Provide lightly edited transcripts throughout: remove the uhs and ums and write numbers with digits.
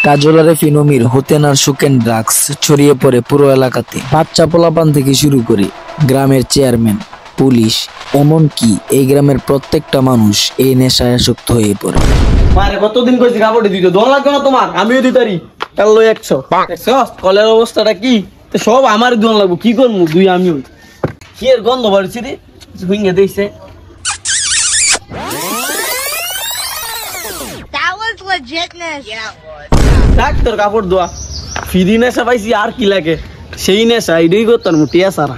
কাজল আর ফিনোমির হোতেন আর Suken drugs ছড়িয়ে পড়ে পুরো এলাকাতে। বাচ্চা পোলাপান থেকে শুরু করে গ্রামের চেয়ারম্যান, পুলিশ, এমনকি এই গ্রামের প্রত্যেকটা মানুষ এই নেশায় আসক্ত হয়ে পড়ে। মারে কতদিন কইছি কাপড় দিতে দোল লাগবে না তোমার, আমিও দিতারি কালো 100 কলের অবস্থাটা কি সব আমার দোল লাগবো, কি করবো দুই আমিও কি এর গন্ধ বাড়ছি রে হুইঙ্গে দিয়েছে। ডাক্তার কাপড় দোয়া ফিরি নেশা পাইছি আর কি লাগে, সেই নেশা এটাই করতাম মুটিয়া সারা।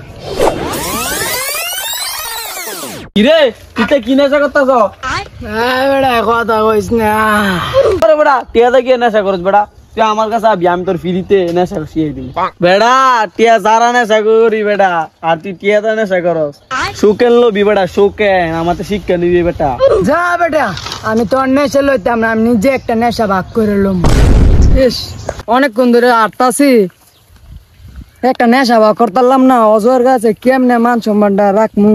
কিরে তুই কি নেশা করতাছ? কথা কইস না বেড়া টিয়া দিয়ে নেশা করছ বেড়া, তুই আমার কাছে আবি আমি তোর ফিরিতে নেশা শিখিয়ে দিই। বেড়া টিয়া যারা নেশা করি বেড়া, আর তুই টিয়া দা নেশা করস সুকেন লবি বেড়া, সুকেন আমাকে শিক্ষা নিবি বেটা। যা বেটা আমি তোর নেশা লইতাম না, আমি নিজে একটা নেশা ভাগ করে লম। ইস অনেকক্ষণ ধরে আটতাছি, একটা নেশা ভাগ করতাম না, অজর গাছে কেমনে মান সম্মানটা রাখমু,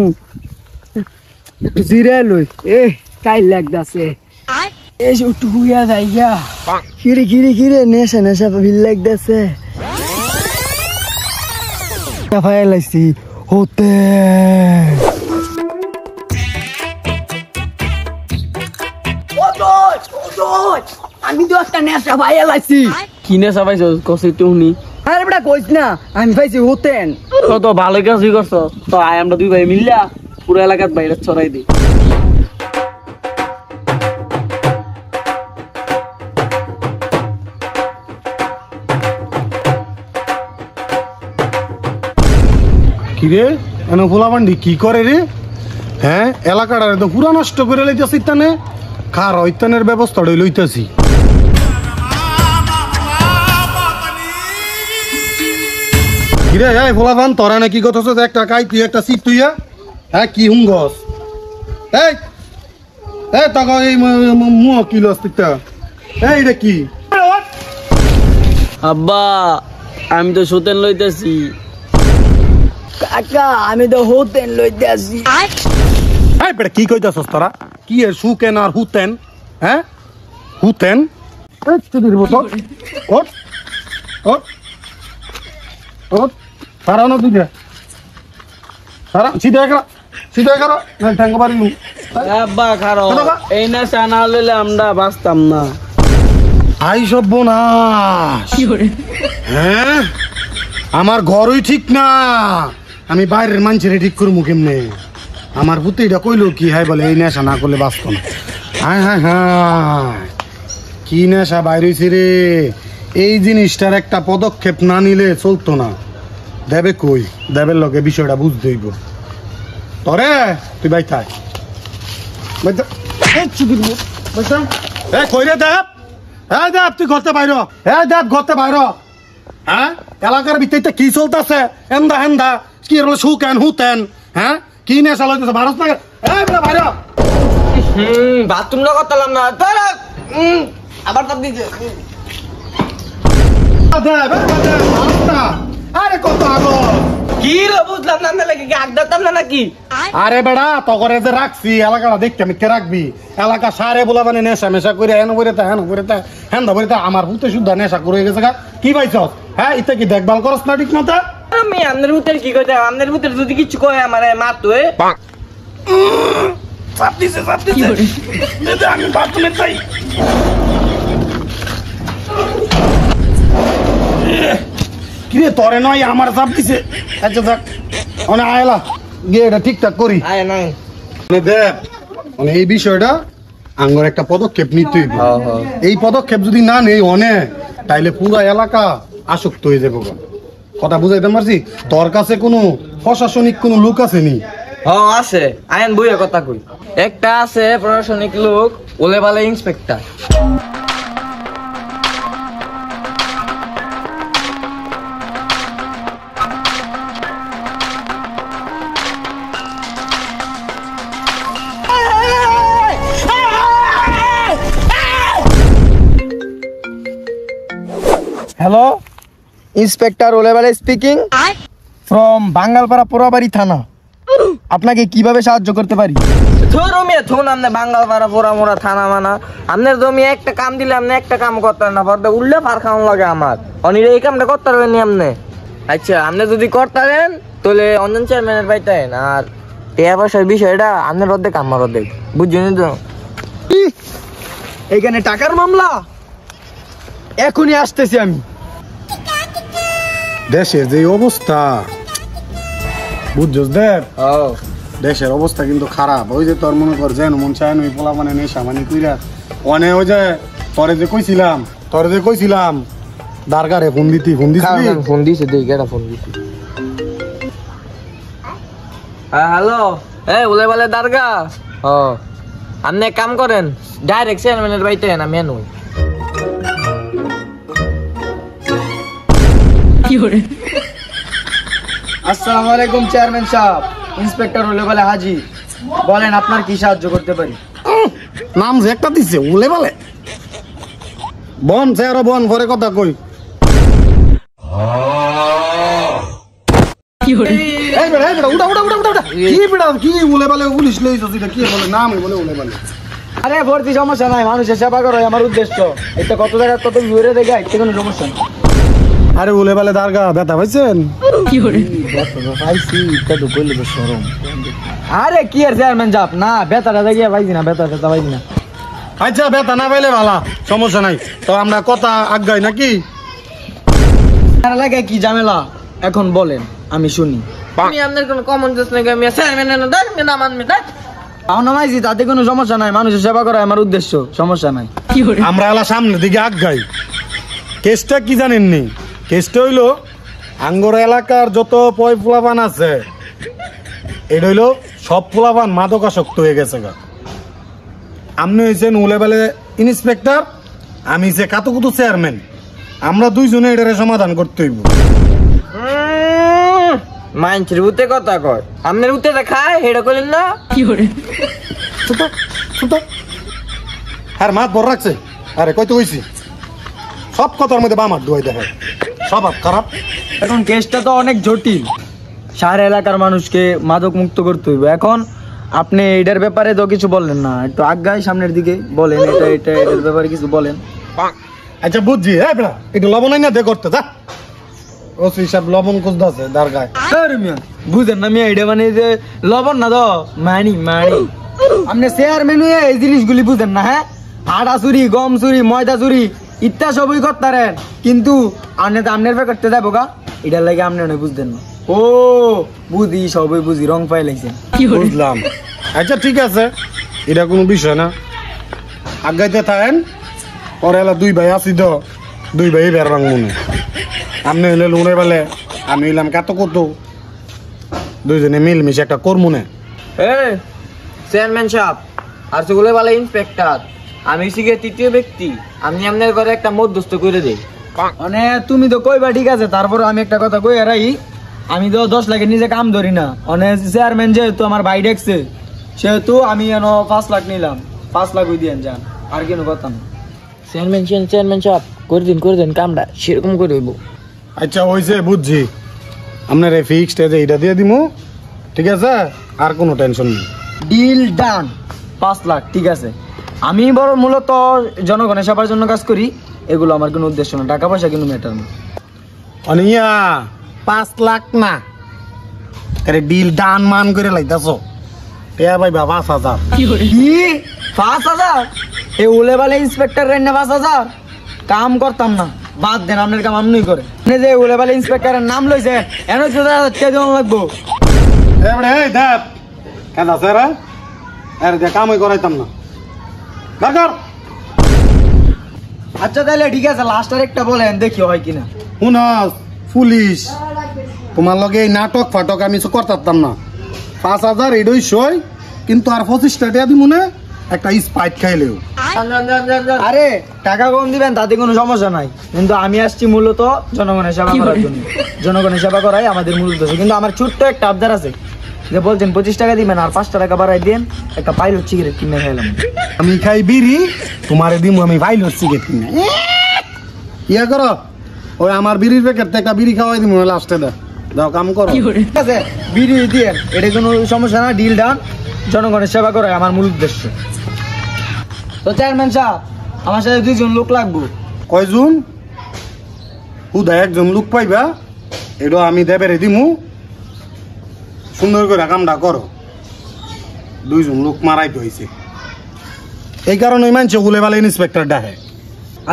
একটু জিরে লই। কাইল লাগতাছে এসে একটু হুইয়া যাইয়া খিরি খিরি খিরে নেশা নেশা ভিল লাগতেছে। ফাইলাইছি হতে আমি তো একটা নেশা ভাইয়া লাইছি। কি নেশা পাইছ কসে তুমি? আরে বেটা কইস না, আমি পাইছি হতেন। তো ভালো কাজই করছ, তো আয় আমরা দুই ভাই মিললা পুরো এলাকার বাইরে ছড়াই দিই। কিরে এনে ফুলাবান্ডি কি করে রে? হ্যাঁ এলাকাটা তো পুরা নষ্ট করে লইতেছি, ইত্যানে কার ইত্যানের ব্যবস্থা লইতেছি। কিরে এই ফুলাবান তোরা না কি করতেছ? একটা কাই তুই একটা সিট তুইয়া হ্যাঁ কি হুঙ্গস? এই এই তখন এই মুহ কি লস তুইটা এই রে কি? আব্বা আমি তো সুতেন লইতেছি। কাকা আমি তো হতেন লইতে আসি। এই বেটা কি কইতাছস তোরা? কি এর সুকেন আর হুতেন? হ্যাঁ হুতেন এই চুদির বতো ওট ওট ওট পারানো দিদে সারা সিধা কর না ঠ্যাঙ্গ পারিলু। আব্বা খারো এই নেশা না লইলে আমরা বাঁচতাম না। আই সভ্য না হ্যাঁ আমার ঘরই ঠিক না, আমি বাইরের মানুষের ঠিক করবো কেমনে? আমার পুতিটা কইলো কি হাই বলে এই নেশা না করলে বাঁচত না। হ্যাঁ হ্যাঁ হ্যাঁ কি নেশা বাইরেছি রে, এই জিনিসটার একটা পদক্ষেপ না নিলে চলতো না। দেবে কই দেবের লগে বিষয়টা বুঝতে হইব। তরে তুই বাই থাক কই রে দেব, হ্যাঁ দেব তুই ঘরতে বাইর, হ্যাঁ দেব ঘরতে বাইর। হ্যাঁ এলাকার ভিতরে কি চলতেছে হেন্দা হেন্দা কি হলো সুকেন হুতেন? হ্যাঁ কি নেশা লইতেছে ভারত না বাইর। বাথরুম না করতাম না আবার তাপ দিছে। আরে কত আগো কি রে বুঝলাম না লাগে কি আগ দিতাম না নাকি? আরে বেড়া তকরে যে রাখছি এলাকাটা দেখতে আমি কে রাখবি? এলাকা সারে বলা মানে নেশা মেশা করে হেন করে হেন্দা করে আমার ভূতে শুদ্ধ নেশা করে গেছে। কি পাইছ? হ্যাঁ ইতে কি দেখভাল করস না ঠিক মতো? আমি আপনার ভূতের কি কইতে, আপনার ভূতের যদি কিছু কয় আমার মারতো আমি বাথরুমে যাই। কিরে তরে নয় আমার চাপ দিছে। আচ্ছা যাক মানে আয়লা গিয়ে এটা ঠিকঠাক করি। দেখ মানে এই বিষয়টা আঙ্গর একটা পদক্ষেপ নিতে হইব। এই পদক্ষেপ যদি না নেই অনেক তাইলে পুরো এলাকা আসক্ত হয়ে যাবো। কথা বুঝাইতে পারছি? তোর কাছে কোনো প্রশাসনিক কোনো লোক আছে নি? হ্যাঁ আছে, আইন বইয়ের কথা কই। একটা আছে প্রশাসনিক লোক, ওলে বালে ইন্সপেক্টর। হ্যালো ইন্সপেক্টর ওলেবালে স্পিকিং ফ্রম বাঙ্গালপাড়া পোড়াবাড়ি থানা। আপনাকে কিভাবে সাহায্য করতে পারি? ধরুমিয়া থুন আমনে বাঙ্গাল পাড়া পোড়া মোড়া থানা মানা আমনের জমি একটা কাম দিলে আমনে একটা কাম করতেন না পরে উল্লে পার খাওয়ান লাগে আমার অনিরে এই কামটা করতে পারবেন নি আমনে। আচ্ছা আপনি যদি করতেন তাহলে অঞ্জন চেয়ারম্যানের পাইতেন আর টাকা পয়সার বিষয়টা আপনার অর্ধেক আমার অর্ধেক বুঝছেন তো? এইখানে টাকার মামলা? এখনই আসতেছি আমি। দেশের যে অবস্থা বুঝছস দেখ, ও দেশের অবস্থা কিন্তু খারাপ। ওই যে তোর মনে কর যেন মন চায় ওই পোলা মানে নেশা মানে কইরা অনে ওই যে তোরে যে কইছিলাম দারগারে ফোন দিতি ফোন দিছে দেই কেডা ফোন দিছে? হ্যাঁ হ্যালো, এই বলে বলে দারগা। ও আপনি এক কাম করেন ডাইরেক্ট চেয়ারম্যানের বাড়িতে না মেনু। আসসালামু আলাইকুম চেয়ারম্যান সাহেব, ইন্সপেক্টর হলে বলে হাজি, বলেন আপনার কি সাহায্য করতে পারি? নাম যে একটা দিছে উলে বলে বন সে আরো বন পরে কথা কই। এই বেটা উড়া কি বেটা কি উলে বলে পুলিশ লইছস এটা কি বলে নাম বলে উলে বলে। আরে ভর্তি সমস্যা নাই, মানুষের সেবা করো আমার উদ্দেশ্য। এটা কত জায়গা কত ঘুরে দেখে এতে কোনো সমস্যা নেই। আরে উলে বলে দারগা ব্যথা পাইছেন? আরে কি আর চেয়ারম্যান সাহেব, না বেতাটা দেখিয়ে পাইছি না, বেতা পাইছি না। আচ্ছা ব্যথা না পাইলে ভালো, সমস্যা নাই। তো আমরা কথা আগাই নাকি? লাগে কি ঝামেলা এখন বলেন আমি শুনি। আমি আপনার কোনো কমন সেন্স নাই, আমি চেয়ারম্যানের নাম আনমি তাই তাও নামাইছি, তাতে কোনো সমস্যা নাই, মানুষের সেবা করা আমার উদ্দেশ্য, সমস্যা নাই। আমরা এলা সামনের দিকে আগাই। কেসটা কি জানেননি? কেসটা হইলো আঙ্গর এলাকার যত পয় পোলাপান আছে এটা হইলো সব পোলাপান মাদকাসক্ত হয়ে গেছে গা। আপনি হয়েছেন উলেবেলে ইন্সপেক্টর, আমি হচ্ছে কাতুকুতু চেয়ারম্যান। আমরা দুইজনে এটারে সমাধান করতে হইব। মাইনছের উতে কথা কয়, আপনার উতেটা খায় হেডা কইলেন না আর মাত বড় রাখছে। আরে কইতে হইছি সব কথার মধ্যে বামার ডুয়াই দেখে, স্বভাব খারাপ। এখন কেসটা তো অনেক জটিল, শহর এলাকার মানুষকে মাদক মুক্ত করতে হইবে। এখন আপনি এটার ব্যাপারে তো কিছু বললেন না, একটু আগাই সামনের দিকে বলেন, এটার ব্যাপারে কিছু বলেন। আচ্ছা বুঝছি। হ্যাঁ বেড়া একটু লবণ না দে করতে যা, ওসি সব লবণ খুঁজতে আছে দারগায়। বুঝেন না মিয়া, এটা মানে যে লবণ না তো মানি আপনি চেয়ারম্যান হয়ে এই জিনিসগুলি বুঝেন না। হ্যাঁ, আটা চুরি, গম চুরি, ময়দা চুরি ইত্যা সবই করতারেন, কিন্তু আপনি তো আপনার করতে যাবো গা, এটার লাগে আপনি বুঝতেন না। ও বুঝি, সবই বুঝি, রং পাইলাইছেন। বুঝলাম। আচ্ছা ঠিক আছে, এটা কোনো বিষয় না, আগাইতে থাকেন। পরে এলা দুই ভাই আসি তো, দুই ভাই বের রং মনে। আপনি হইলে লুনে বেলে, আমি হইলাম কাতো কত, দুইজনে মিলমিশে একটা কর্মনে। এই চেয়ারম্যান সাহেব আর সেগুলো বলে ইন্সপেক্টর, আমি শিখে তৃতীয় ব্যক্তি, আমি আপনার ঘরে একটা মধ্যস্থ করে দেই। মানে তুমি তো কইবা ঠিক আছে, তারপর আমি একটা কথা কই এরাই, আমি তো 10 লাখের নিজে কাম ধরি না। অনেক চেয়ারম্যান যেহেতু আমার ভাই দেখছে, সেহেতু আমি 5 লাখ নিলাম, 5 লাখ ওই দিয়েন যান, আর কেন কথা না। চেয়ারম্যান সাহেব করে দিন কামটা সেরকম করে হইব। আচ্ছা হয়েছে বুঝছি, আপনার এই ফিক্সড যে এটা দিয়ে দিমু, ঠিক আছে, আর কোনো টেনশন নেই। ডিল ডান, 5 লাখ ঠিক আছে। আমি বড় মূলত জনগণের সেবার জন্য কাজ করি, এগুলো আমার কোনো উদ্দেশ্য না, টাকা পয়সা কিন্তু ম্যাটার না। অনিয়া 5 লাখ না, আরে ডিল ডান মান করে লাইতাছো, টিয়া ভাই 5,000। কি 5,000? এই উলে বালে ইন্সপেক্টর রেন্না 5,000 কাম করতাম না, বাদ দেন, আপনার কাম আপনি করে। আপনি যে উলে বালে ইন্সপেক্টরের নাম লইছে, এনে কেজন লাগবো? এই দেখ কেন আছে রে, আরে যে কামই করাইতাম না দরকার। আচ্ছা তাহলে ঠিক আছে, লাস্টার একটা বলেন দেখি হয় কিনা। শুনস পুলিশ, তোমার লগে এই নাটক ফাটক আমি কিছু করতাম না। 5,000 এডই সই, কিন্তু আর 25 টাকা দিব না, একটা স্পাইট খাইলেও। আরে টাকা কম দিবেন তাতে কোনো সমস্যা নাই, কিন্তু আমি আসছি মূলত জনগণের সেবা করার জন্য। জনগণের সেবা করাই আমাদের মূল উদ্দেশ্য। কিন্তু আমার ছোট্ট একটা আবদার আছে, যে বলছেন 25 টাকা দিবেন আর 5 টাকা বাড়াই দেন, একটা পাইলট সিগারেট কিনে খাইলাম। আমি খাই বিড়ি, তোমারে দিমু আমি পাইলট সিগারেট কিনে। ইয়া করো, ওই আমার বিড়ির প্যাকেট একটা বিড়ি খাওয়াই দিমু লাস্টে দে। দাও কাম করো। ঠিক আছে, বিড়ি দিয়ে এটা কোনো সমস্যা না, ডিল ডান। জনগণের সেবা করে আমার মূল উদ্দেশ্য। তো চেয়ারম্যান সাহেব, আমার সাথে 2 জন লোক লাগবো। কয়জন? হুদা একজন লোক পাইবা, এটা আমি দেবেরে দিমু, সুন্দর করে কামটা করো। 2 জন লোক মারাইতে হয়েছে, এই কারণে মানছে গুলে বালে ইন্সপেক্টর ডাকে।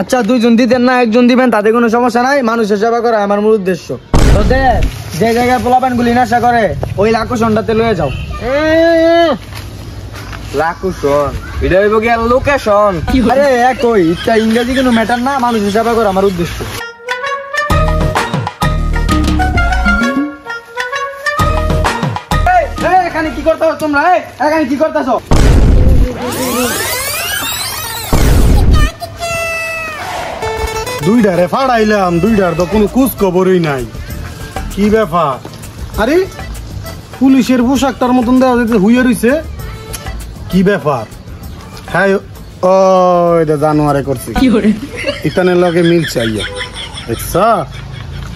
আচ্ছা 2 জন দিতেন না, 1 জন দিবেন, তাতে কোনো সমস্যা নাই। মানুষের সেবা করা আমার মূল উদ্দেশ্য। তো যে জায়গায় পোলাপান গুলি নেশা করে ওই লাকুশনটাতে লয়ে যাও। লাকুশন এটা হইব গিয়া লোকেশন। আরে একই, এটা ইংরেজি কোনো ম্যাটার না, মানুষের সেবা করা আমার উদ্দেশ্য। এখানে কি করতেছ তোমরা? এখানে কি করতেছ? দুইটারে ফাড়াইলাম, দুইটার তো কোনো খোঁজ খবরই নাই। কি ব্যাপার? আরে পুলিশের পোশাকটার মতন দেওয়া যেতে হুইয়ে রইছে, কি ব্যাপার? হ্যাঁ, ও এটা জানোয়ারে করছে, ইতানের লগে মিল চাইয়া দেখছা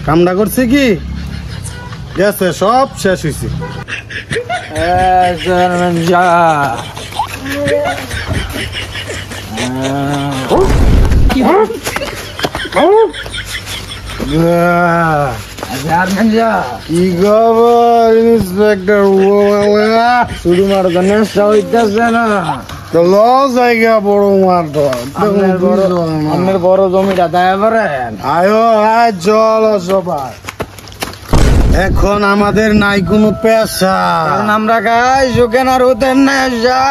কামটা করছে কি গেছে, সব শেষ হয়েছে। কি খবর ইন্সপেক্টর? শুধু মারো তো নেশা হইতেছে না। তো লস জায়গা বড় মার তো আপনার বড় জমিটা দেয় পারেন? আয়ো আয় চলো সবাই, এখন আমাদের নাই কোনো পেশা, কারণ আমরা খাই সুখেন আর হতেন নেশা।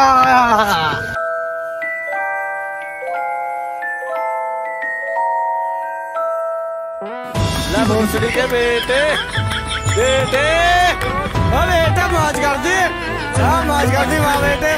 बेटे मौज कर दी, मौज कर दी माँ बेटे।